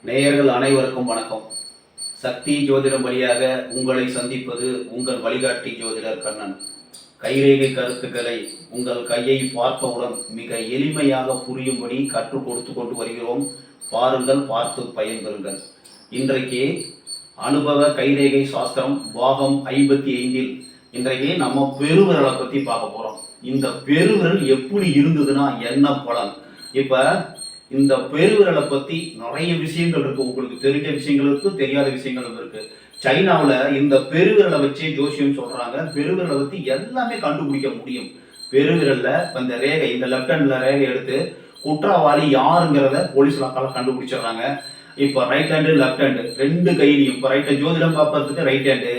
நேயர்கள் அனைவருக்கும் வணக்கம். சக்தி ஜோதிடம் வழியாக உங்களை சந்திப்பது உங்கள் வழிகாட்டி ஜோதிடர் கண்ணன். கைரேகை கருத்துக்களை உங்கள் கையை பார்த்தவுடன் மிக எளிமையாக புரியும்படி கற்றுக் கொடுத்து கொண்டு வருகிறோம். பாருங்கள், பார்த்து பயன்பெறுங்கள். இன்றைக்கு அனுபவ கைரேகை சாஸ்திரம் பாகம் 55 இன்றைக்கு நம்ம பெருவிரலை பற்றி பார்க்க போகிறோம். இந்த பெருவிரல் எப்படி இருந்ததுன்னா என்ன பலன்? இப்போ இந்த பெருவிரலை பற்றி நிறைய விஷயங்கள் இருக்கு. உங்களுக்கு தெரிஞ்ச விஷயங்கள் இருக்கு, தெரியாத விஷயங்களும் இருக்கு. சைனாவில் இந்த பெருவிரலை வச்சு ஜோசியம் சொல்றாங்க. பெருவிரலை பற்றி எல்லாமே கண்டுபிடிக்க முடியும். பெருவிரல்ல இந்த ரேகை, இந்த லெப்ட் ஹேண்ட்ல ரேகை எடுத்து குற்றவாளி யாருங்கிறத போலீஸ்ல கண்டுபிடிச்சிடுறாங்க. இப்போ ரைட் ஹேண்டு லெப்ட் ஹேண்டு ரெண்டு கையிலையும், இப்போ ரைட் ஜோதிடம் பார்ப்பறதுக்கு ரைட் ஹேண்டு,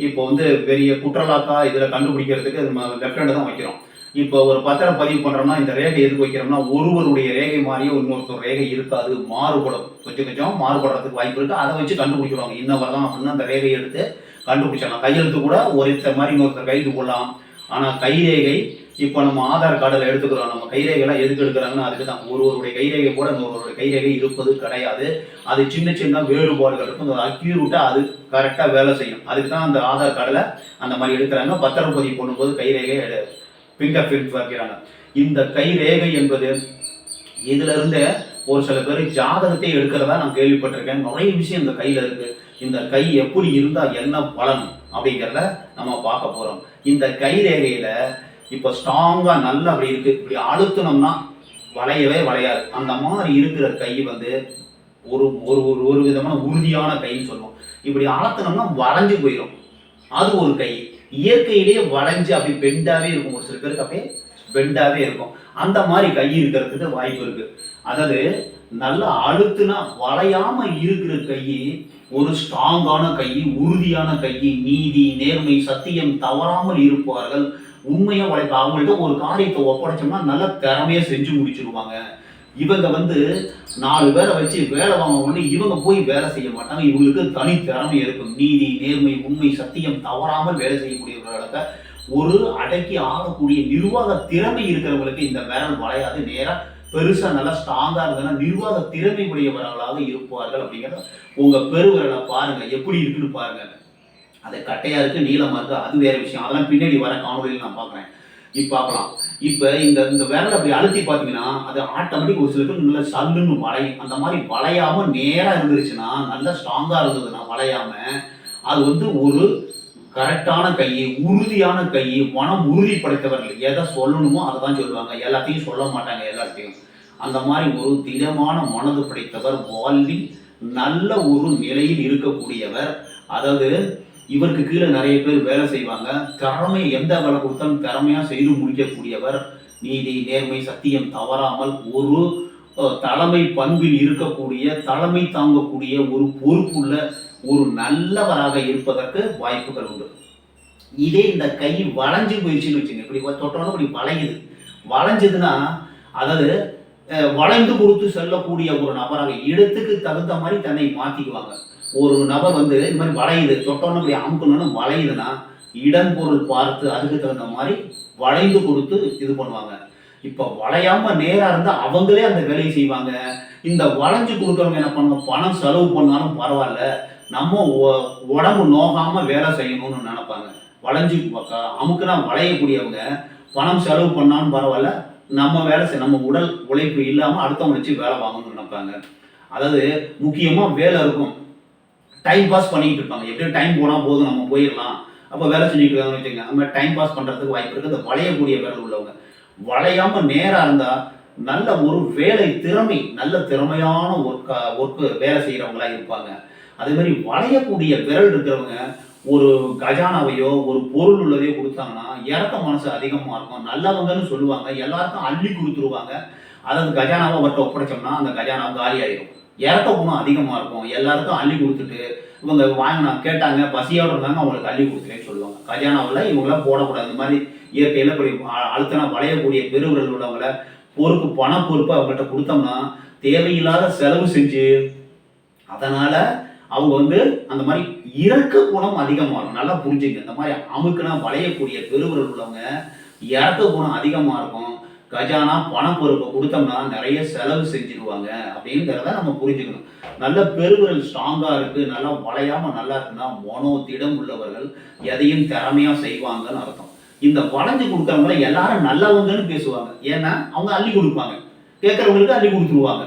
இப்போ பெரிய குற்றலாக்கா இதில் கண்டுபிடிக்கிறதுக்கு லெப்ட் ஹேண்டு தான் வைக்கிறோம். இப்போ ஒரு பத்திரம் பதிவு பண்றோம்னா இந்த ரேகை எதுக்கு வைக்கிறோம்னா, ஒருவருடைய ரேகை மாதிரியே இன்னொருத்தர் ரேகை இருக்காது, மாறுபடும். கொஞ்சம் மாறுபடுறதுக்கு வாய்ப்பு இருக்கு. அதை வச்சு கண்டுபிடிக்கிறோம் இன்னவர் தான் அப்படின்னு அந்த ரேகையை எடுத்து கண்டுபிடிச்சிடலாம். கையெழுத்து கூட ஒருத்தர் மாதிரி இன்னொருத்தர் கைது போடலாம். ஆனா கைரேகை இப்போ நம்ம ஆதார் கார்டில் எடுத்துக்கிறோம். நம்ம கைரேகைலாம் எதுக்கு எடுக்கிறாங்கன்னா அதுக்கு தான். ஒருவருடைய கைரேகை கூட இன்னொருவருடைய கைரேகை இருப்பது கிடையாது. அது சின்ன சின்ன வேறுபாடுகள் இருக்கும். அக்யூரேட்டா அது கரெக்டா வேலை செய்யும். அதுக்கு தான் அந்த ஆதார் கார்டில் அந்த மாதிரி எடுக்கிறாங்க. பத்திரப்பதிவு பண்ணும்போது கைரேகை ஃபிங்கர் பிரிண்ட் வைக்கிறாங்க. இந்த கைரேகை என்பது இதுல இருந்து ஒரு சில பேர் ஜாதகத்தை எடுக்கிறதா நான் கேள்விப்பட்டிருக்கேன். நிறைய விஷயம் இந்த கையில இருக்கு. இந்த கை எப்படி இருந்தா என்ன பலன் அப்படிங்கிறத நம்ம பார்க்க போறோம். இந்த கைரேகையில இப்ப ஸ்ட்ராங்கா நல்லா அப்படி இருக்கு. இப்படி அழுத்தணும்னா வளையவே வளையாது. அந்த மாதிரி இருக்கிற கை ஒரு ஒரு ஒரு விதமான உறுதியான கைன்னு சொல்லுவோம். இப்படி அழுத்தணும்னா வளைஞ்சு போயிடும். அது ஒரு கை. இயற்கையிலேயே வளைஞ்சு அப்படி பெண்டாவே இருக்கும். ஒரு சில பேருக்கு அப்படியே பெண்டாவே இருக்கும். அந்த மாதிரி கை இருக்கிறதுக்கு வாய்ப்பு இருக்கு. அதாவது நல்லா அழுத்துனா வளையாம இருக்கிற கை ஒரு ஸ்ட்ராங்கான கை, உறுதியான கை, நீதி, நேர்மை, சத்தியம் தவறாமல் இருப்பார்கள். உண்மையா உழைப்ப அவங்கள்ட்ட ஒரு காரியத்தை ஒப்படைச்சோம்னா நல்ல திறமையா செஞ்சு முடிச்சிருவாங்க. இவங்க 4 பேரை வச்சு வேலை வாங்க, இவங்க போய் வேலை செய்ய மாட்டாங்க. இவங்களுக்கு தனி திறமை இருக்கும். நீதி, நேர்மை, உண்மை, சத்தியம் தவறாமல் வேலை செய்யக்கூடியவர்களுக்கு ஒரு அடக்கி ஆகக்கூடிய நிர்வாக திறமை இருக்கிறவங்களுக்கு இந்த விரல் வளையாது. நேரா பெருசா நல்லா ஸ்ட்ராங்கா இருந்தா நிர்வாக திறமை உடையவர்களாக இருப்பார்கள். அப்படிங்கிறத உங்க பெருவிரலை பாருங்க, எப்படி இருக்குன்னு பாருங்க. அது கட்டையா இருக்கு, நீளமா இருக்கு, அது வேற விஷயம். அதெல்லாம் பின்னாடி வர காணொலியில் நான் பார்க்குறேன். பார்க்கலாம். இப்ப இந்த விரல் அப்படி அழுத்தி பார்த்தீங்கன்னா அது ஆட்டோமேட்டிக் ஒரு சில பேர் நல்லா சல்லுன்னு வளையும். அந்த மாதிரி வளையாம நேரா இருந்துருச்சுன்னா, நல்லா ஸ்ட்ராங்கா இருந்ததுன்னா வளையாம, அது ஒரு கரெக்டான கை, உறுதியான கை, மனம் உறுதி படைத்தவர்கள். எதை சொல்லணுமோ அதை தான் சொல்லுவாங்க. எல்லாத்தையும் சொல்ல மாட்டாங்க எல்லாத்தையும். அந்த மாதிரி ஒரு திடமான மனது படைத்தவர், வாழ்வில் நல்ல ஒரு நிலையில் இருக்கக்கூடியவர். அதாவது இவருக்கு கீழே நிறைய பேர் வேலை செய்வாங்க. திறமை எந்த வேலை கொடுத்தாலும் திறமையா செய்து முடிக்கக்கூடியவர். நீதி, நேர்மை, சத்தியம் தவறாமல் ஒரு தலைமை பண்பில் இருக்கக்கூடிய, தலைமை தாங்கக்கூடிய ஒரு பொறுப்புள்ள ஒரு நல்லவராக இருப்பதற்கு வாய்ப்புகள் உண்டு. இதே இந்த கை வளைஞ்சு போயிடுச்சுன்னு வச்சுங்க, இப்படி தொட்டோன்னு இப்படி வளையுது. வளைஞ்சதுன்னா அதாவது வளைந்து கொடுத்து செல்லக்கூடிய ஒரு நபராக இடத்துக்கு தகுந்த மாதிரி தன்னை மாத்திக்குவாங்க. ஒரு நபர் இந்த மாதிரி வளையுது, தொட்டோன்னு இப்படி அமுக்கணும்னு வளையுதுன்னா இடம் பொருள் பார்த்து அதுக்கு தகுந்த மாதிரி வளைந்து கொடுத்து இது பண்ணுவாங்க. இப்ப வளையாம நேரா இருந்தா அவங்களே அந்த வேலையை செய்வாங்க. இந்த வளைஞ்சு கொடுக்கறவங்க என்ன பண்ணுவாங்க, பணம் செலவு பண்ணாலும் பரவாயில்ல, நம்ம உடம்பு நோகாம வேலை செய்யணும்னு நினைப்பாங்க. வளைஞ்சு அமுக்குனா வளையக்கூடியவங்க பணம் செலவு பண்ணாலும் பரவாயில்ல, நம்ம வேலை நம்ம உடல் உழைப்பு இல்லாம அடுத்தவங்க வச்சு வேலை வாங்கணும்னு நினைப்பாங்க. அதாவது முக்கியமா வேலை இருக்கும், டைம் பாஸ் பண்ணிட்டு இருப்பாங்க. எப்படியும் டைம் போனா போதும், நம்ம போயிடலாம், அப்ப வேலை செஞ்சுட்டு இருக்காங்கன்னு வச்சுங்க. நம்ம டைம் பாஸ் பண்றதுக்கு வாய்ப்பு இருக்கு. இந்த வளையக்கூடிய வேலை உள்ளவங்க வளையாம நேரா இருந்தா நல்ல ஒரு வேலை திறமை, நல்ல திறமையான ஒர்க்கு வேலை செய்யறவங்களா இருப்பாங்க. அதே மாதிரி வளையக்கூடிய விரல் இருக்கிறவங்க ஒரு கஜானாவையோ ஒரு பொருள் உள்ளதையோ கொடுத்தாங்கன்னா இறக்க மனசு அதிகமா இருக்கும். நல்லவங்கன்னு சொல்லுவாங்க, எல்லாருக்கும் அள்ளி கொடுத்துருவாங்க. அதாவது கஜானாவை அவர்கிட்ட ஒப்படைச்சோம்னா அந்த கஜானா காலி ஆயிடும். இறக்க குணம் அதிகமா இருக்கும். எல்லாருக்கும் அள்ளி கொடுத்துட்டு இவங்க வாங்கினா கேட்டாங்க, பசியோட இருந்தாங்க, அவங்களுக்கு அள்ளி கொடுத்துட்டேன்னு சொல்லுவாங்க. கஜானாவில் இவங்களாம் போடக்கூடாது. இந்த மாதிரி இயற்கையில இப்படி அழுத்தனா வளையக்கூடிய பெருவிரல் உள்ளவங்கள பொறுப்பு, பண பொறுப்பு அவங்கள்ட்ட கொடுத்தோம்னா தேவையில்லாத செலவு செஞ்சு அதனால அவங்க அந்த மாதிரி இறக்க குணம் அதிகமாகும். நல்லா புரிஞ்சுங்க. இந்த மாதிரி அமுக்குனா வளையக்கூடிய பெருவிரல் உள்ளவங்க இறக்க குணம் அதிகமா இருக்கும். கஜானா பணம் பொறுப்பை கொடுத்தோம்னா நிறைய செலவு செஞ்சிருவாங்க அப்படிங்கிறத நம்ம புரிஞ்சுக்கணும். நல்ல பெருவிரல் ஸ்ட்ராங்கா இருக்கு, நல்லா வளையாம நல்லா இருக்குன்னா மனோ திடம் உள்ளவர்கள் எதையும் திறமையா செய்வாங்கன்னு அர்த்தம். இந்த வளைஞ்சு கொடுக்கறவங்கள எல்லாரும் நல்லவங்கன்னு பேசுவாங்க. ஏன்னா அவங்க அள்ளி கொடுப்பாங்க, கேட்கறவங்களுக்கு அள்ளி கொடுத்துருவாங்க.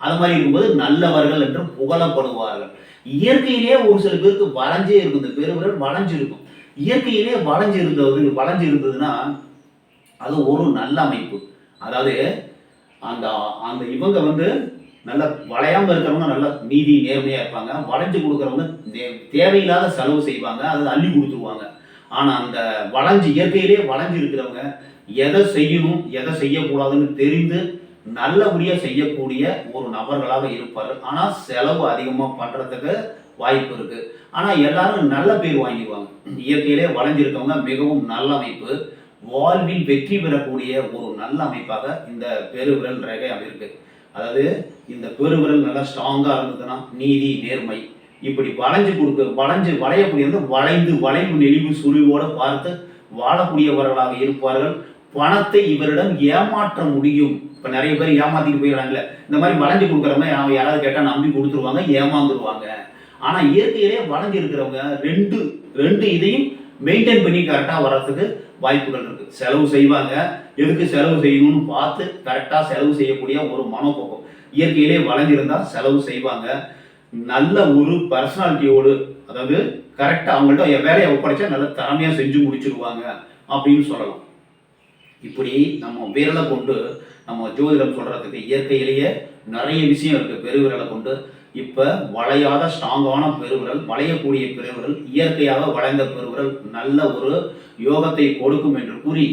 அது மாதிரி இருக்கும்போது நல்லவர்கள் என்று புகழப்படுவார்கள். இயற்கையிலேயே ஒரு சில பேருக்கு வளைஞ்சே இருக்கும், இந்த பெருவிரல் வளைஞ்சு இருக்கும். இயற்கையிலே வளைஞ்சு இருந்ததுன்னா அது ஒரு நல்ல அமைப்பு. அதாவது அந்த அந்த இவங்க நல்ல வளையாம இருக்கிறவங்க நல்ல நீதி நேர்மையா இருப்பாங்க. வளைஞ்சு கொடுக்குறவங்க தேவையில்லாத செலவு செய்வாங்க, அதை அள்ளி கொடுத்துருவாங்க. ஆனா அந்த இயற்கையிலே வளைஞ்சு இருக்கிறவங்க எதை செய்யணும் எதை செய்யக்கூடாதுன்னு தெரிந்து நல்லபடியா செய்யக்கூடிய ஒரு நபர்களாக இருப்பார்கள். ஆனா செலவு அதிகமா பண்றதுக்கு வாய்ப்பு இருக்கு. ஆனா எல்லாரும் நல்ல பேர் வாங்கிடுவாங்க. இயற்கையிலே வளைஞ்சிருக்கவங்க மிகவும் நல்ல அமைப்பு. வாழ்வில் வெற்றி பெறக்கூடிய ஒரு நல்ல அமைப்பாக இந்த பெருவிரல் ரேகை இருக்கு. அதாவது இந்த பெருவிரல் நல்லா ஸ்ட்ராங்கா இருந்ததுன்னா நீதி நேர்மை இப்படி வளையக்கூடியது வளைவு நெளிவு சுழிவோட பார்த்து வாழக்கூடியவர்களாக இருப்பார்கள். பணத்தை இவரிடம் ஏமாற்ற முடியும். இப்ப நிறைய பேர் ஏமாத்திட்டு போயிடறாங்கல்ல, இந்த மாதிரி வளைஞ்சு கொடுக்குறவங்க யாராவது கேட்டா நம்பி கொடுத்துருவாங்க, ஏமாந்துருவாங்க. ஆனா இயற்கையிலே வளைஞ்சு இருக்கிறவங்க ரெண்டு இதையும் மெயின்டைன் பண்ணி கரெக்டா வர்றதுக்கு வாய்ப்புகள் இருக்கு. செலவு செய்வாங்க, எதுக்கு செலவு செய்யணும்னு பார்த்து கரெக்டா செலவு செய்யக்கூடிய ஒரு மனோபோக்கம். இயற்கையிலே வளைஞ்சிருந்தா செலவு செய்வாங்க. நல்ல ஒரு பர்சனாலிட்டியோடு, அதாவது கரெக்டா அவங்கள்ட்ட வேலையை ஒப்படைச்சா நல்ல திறமையா செஞ்சு முடிச்சிருவாங்க அப்படின்னு சொல்லலாம். இப்படி நம்ம விரலை கொண்டு நம்ம ஜோதிடம் சொல்றதுக்கு இயற்கையிலேயே நிறைய விஷயம் இருக்கு. பெருவிரலை கொண்டு இப்ப வளையாத ஸ்ட்ராங்கான பெருவிரல், வளையக்கூடிய பெருவிரல், இயற்கையாக வளைந்த பெருவிரல் நல்ல ஒரு யோகத்தை கொடுக்கும் என்று கூறி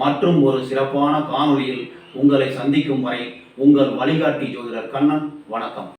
மற்றும் ஒரு சிறப்பான காணொளியில் உங்களை சந்திக்கும் வரை உங்கள் வழிகாட்டி ஜோதிடர் கண்ணன். வணக்கம்.